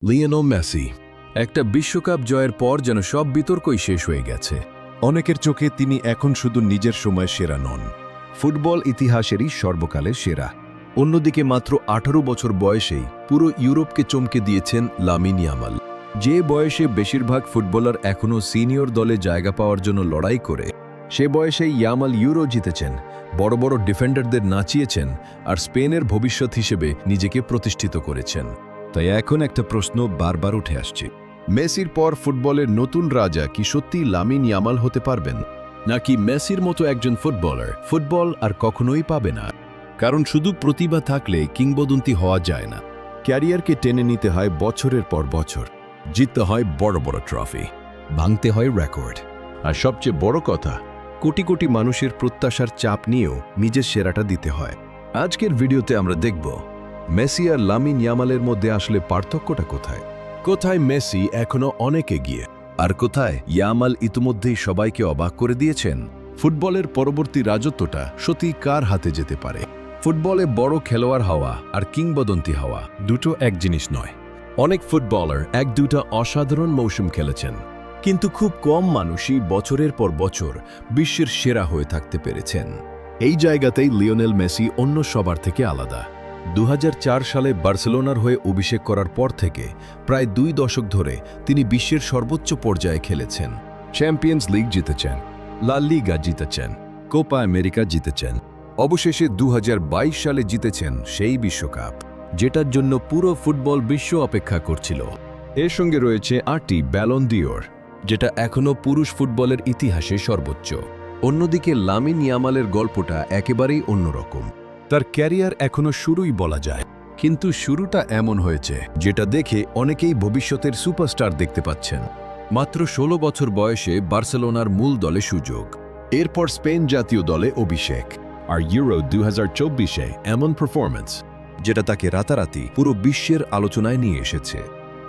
Lionel Messi একটা বিশ্বকাপ জয়ের পর যেন সব বিতর্কই শেষ হয়ে গেছে। অনেকের চোখে তিনি এখন শুধু নিজের সময় সেরা নন, ফুটবল ইতিহাসেরই সর্বকালের সেরা। অন্যদিকে মাত্র 18 বছর বয়সেই পুরো ইউরোপকে চমকে দিয়েছেন লামিন ইয়ামাল। যে বয়সে বেশিরভাগ ফুটবলার এখনও সিনিয়র দলে জায়গা পাওয়ার জন্য লড়াই করে, সে বয়সেই ইয়ামাল ইউরো জিতেছেন, বড় বড় ডিফেন্ডারদের নাচিয়েছেন আর স্পেনের ভবিষ্যৎ হিসেবে নিজেকে প্রতিষ্ঠিত করেছেন। তাই এখন একটা প্রশ্ন বারবার উঠে আসছে, মেসির পর ফুটবলের নতুন রাজা কি সত্যি লামিন ইয়ামাল হতে পারবেন, নাকি মেসির মতো একজন ফুটবলার ফুটবল আর কখনোই পাবে না? কারণ শুধু প্রতিভা থাকলে কিংবদন্তি হওয়া যায় না। ক্যারিয়ারকে টেনে নিতে হয় বছরের পর বছর, জিততে হয় বড় বড় ট্রফি, ভাঙতে হয় রেকর্ড, আর সবচেয়ে বড় কথা, কোটি কোটি মানুষের প্রত্যাশার চাপ নিয়েও নিজের সেরাটা দিতে হয়। আজকের ভিডিওতে আমরা দেখব মেসি আর লামিন ইয়ামালের মধ্যে আসলে পার্থক্যটা কোথায়, কোথায় মেসি এখনো অনেক এগিয়ে, আর কোথায় ইয়ামাল ইতিমধ্যেই সবাইকে অবাক করে দিয়েছেন। ফুটবলের পরবর্তী রাজত্বটা সত্যি কার হাতে যেতে পারে? ফুটবলে বড় খেলোয়াড় হওয়া আর কিংবদন্তি হওয়া দুটো এক জিনিস নয়। অনেক ফুটবলার এক দুটা অসাধারণ মৌসুম খেলেছেন, কিন্তু খুব কম মানুষই বছরের পর বছর বিশ্বের সেরা হয়ে থাকতে পেরেছেন। এই জায়গাতেই লিওনেল মেসি অন্য সবার থেকে আলাদা। 2004 সালে বার্সেলোনার হয়ে অভিষেক করার পর থেকে প্রায় 2 দশক ধরে তিনি বিশ্বের সর্বোচ্চ পর্যায়ে খেলেছেন। চ্যাম্পিয়ন্স লিগ জিতেছেন, লা লিগা জিতেছেন, কোপা আমেরিকা জিতেছেন, অবশেষে 2022 সালে জিতেছেন সেই বিশ্বকাপ, যেটার জন্য পুরো ফুটবল বিশ্ব অপেক্ষা করছিল। এর সঙ্গে রয়েছে 8টি ব্যালন ডিওর, যেটা এখনও পুরুষ ফুটবলের ইতিহাসে সর্বোচ্চ। অন্যদিকে লামিন ইয়ামালের গল্পটা একেবারেই অন্যরকম। তার ক্যারিয়ার এখনো শুরুই বলা যায়, কিন্তু শুরুটা এমন হয়েছে যেটা দেখে অনেকেই ভবিষ্যতের সুপারস্টার দেখতে পাচ্ছেন। মাত্র 16 বছর বয়সে বার্সেলোনার মূল দলে সুযোগ, এরপর স্পেন জাতীয় দলে অভিষেক, আর ইউরো 2024-এ এমন পারফরম্যান্স যেটা তাকে রাতারাতি পুরো বিশ্বের আলোচনায় নিয়ে এসেছে।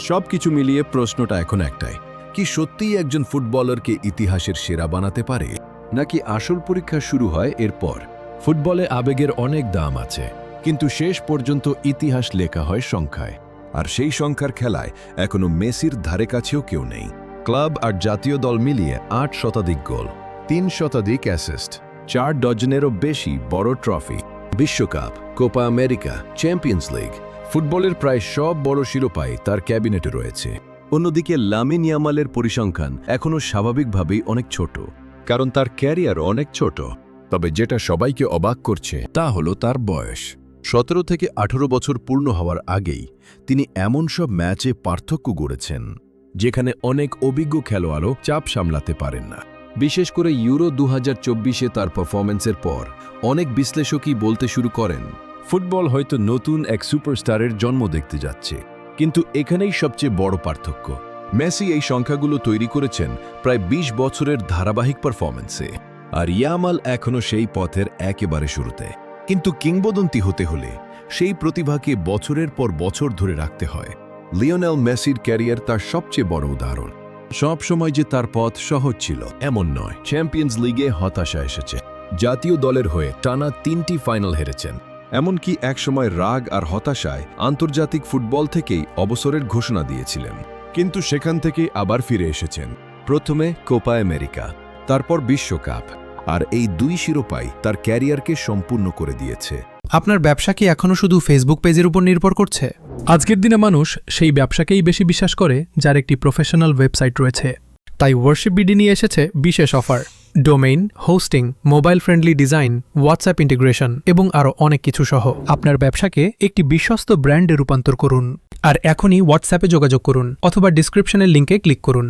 সবকিছু মিলিয়ে প্রশ্নটা এখন একটাই, কি সত্যিই একজন ফুটবলারকে ইতিহাসের সেরা বানাতে পারে, নাকি আসল পরীক্ষা শুরু হয় এরপর? ফুটবলে আবেগের অনেক দাম আছে, কিন্তু শেষ পর্যন্ত ইতিহাস লেখা হয় সংখ্যায়, আর সেই সংখ্যার খেলায় এখনো মেসির ধারে কাছেও কেউ নেই। ক্লাব আর জাতীয় দল মিলিয়ে 8 শতাধিক গোল, 3 শতাধিক অ্যাসিস্ট, 4 ডজনেরও বেশি বড় ট্রফি, বিশ্বকাপ, কোপা আমেরিকা, চ্যাম্পিয়ন্স লিগ, ফুটবলের প্রায় সব বড় শিরোপাই তার ক্যাবিনেটে রয়েছে। অন্যদিকে লামিন ইয়ামালের পরিসংখ্যান এখনও স্বাভাবিকভাবেই অনেক ছোট, কারণ তার ক্যারিয়ার অনেক ছোট। তবে যেটা সবাইকে অবাক করছে তা হলো তার বয়স। 17 থেকে 18 বছর পূর্ণ হওয়ার আগেই তিনি এমন সব ম্যাচে পার্থক্য গড়েছেন যেখানে অনেক অভিজ্ঞ খেলোয়াড়ও চাপ সামলাতে পারেন না। বিশেষ করে ইউরো 2024-এ তার পারফরম্যান্সের পর অনেক বিশ্লেষকই বলতে শুরু করেন, ফুটবল হয়তো নতুন এক সুপারস্টারের জন্ম দেখতে যাচ্ছে। কিন্তু এখানেই সবচেয়ে বড় পার্থক্য, মেসি এই সংখ্যাগুলো তৈরি করেছেন প্রায় 20 বছরের ধারাবাহিক পারফরম্যান্সে, আর ইয়ামাল এখনও সেই পথের একেবারে শুরুতে। কিন্তু কিংবদন্তি হতে হলে সেই প্রতিভাকে বছরের পর বছর ধরে রাখতে হয়। লিওনেল মেসির ক্যারিয়ার তার সবচেয়ে বড় উদাহরণ। সব সময় যে তার পথ সহজ ছিল এমন নয়। চ্যাম্পিয়ন্স লিগে হতাশা এসেছে, জাতীয় দলের হয়ে টানা 3টি ফাইনাল হেরেছেন, এমনকি একসময় রাগ আর হতাশায় আন্তর্জাতিক ফুটবল থেকেই অবসরের ঘোষণা দিয়েছিলেন। কিন্তু সেখান থেকে আবার ফিরে এসেছেন, প্রথমে কোপা আমেরিকা, তারপর বিশ্বকাপ, আর এই 2 শিরোপাই তার ক্যারিয়ারকে সম্পূর্ণ করে দিয়েছে। আপনার ব্যবসা কি এখনও শুধু ফেসবুক পেজের উপর নির্ভর করছে? আজকের দিনে মানুষ সেই ব্যবসাকেই বেশি বিশ্বাস করে যার একটি প্রফেশনাল ওয়েবসাইট রয়েছে। তাই ওয়ার্শিপ বিডি নিয়ে এসেছে বিশেষ offer, domain, hosting, mobile friendly design, WhatsApp integration এবং আরও অনেক কিছু সহ আপনার ব্যবসাকে একটি বিশ্বস্ত ব্র্যান্ডে রূপান্তর করুন। আর এখনই হোয়াটসঅ্যাপে যোগাযোগ করুন অথবা ডিসক্রিপশনের লিঙ্কে ক্লিক করুন।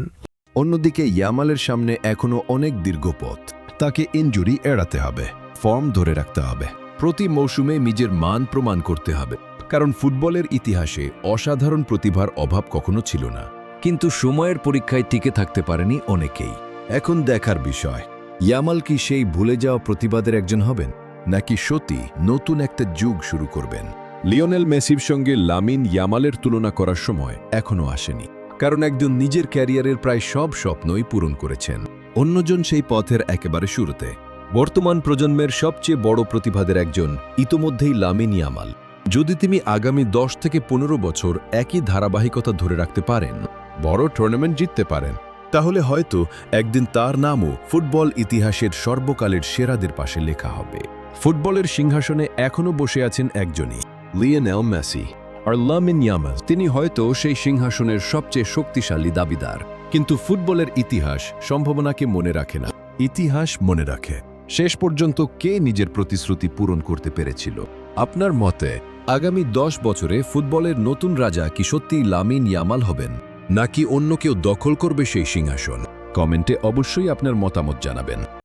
অন্যদিকে ইয়ামালের সামনে এখনও অনেক দীর্ঘ পথ। তাকে ইনজুরি এড়াতে হবে, ফর্ম ধরে রাখতে হবে, প্রতি মৌসুমে নিজের মান প্রমাণ করতে হবে, কারণ ফুটবলের ইতিহাসে অসাধারণ প্রতিভার অভাব কখনো ছিল না। কিন্তু সময়ের পরীক্ষায় টিকে থাকতে পারেনি অনেকেই। এখন দেখার বিষয়, ইয়ামাল কি সেই ভুলে যাওয়া প্রতিবাদের একজন হবেন, নাকি সত্যি নতুন একটা যুগ শুরু করবেন? লিওনেল মেসির সঙ্গে লামিন ইয়ামালের তুলনা করার সময় এখনও আসেনি, কারণ একজন নিজের ক্যারিয়ারের প্রায় সব স্বপ্নই পূরণ করেছেন, অন্যজন সেই পথের একেবারে শুরুতে। বর্তমান প্রজন্মের সবচেয়ে বড় প্রতিভাদের একজন ইতোমধ্যেই লামিন ইয়ামাল। যদি তিনি আগামী 10 থেকে 15 বছর একই ধারাবাহিকতা ধরে রাখতে পারেন, বড় টুর্নামেন্ট জিততে পারেন, তাহলে হয়তো একদিন তার নামও ফুটবল ইতিহাসের সর্বকালের সেরাদের পাশে লেখা হবে। ফুটবলের সিংহাসনে এখনও বসে আছেন একজনই, লিওনেল মেসি। আর লামিন ইয়ামাল, তিনি হয়তো সেই সিংহাসনের সবচেয়ে শক্তিশালী দাবিদার। কিন্তু ফুটবলের ইতিহাস সম্ভাবনাকে মনে রাখে না, ইতিহাস মনে রাখে শেষ পর্যন্ত কে নিজের প্রতিশ্রুতি পূরণ করতে পেরেছিল। আপনার মতে আগামী 10 বছরে ফুটবলের নতুন রাজা কি সত্যিই লামিন ইয়ামাল হবেন, নাকি অন্য কেউ দখল করবে সেই সিংহাসন? কমেন্টে অবশ্যই আপনার মতামত জানাবেন।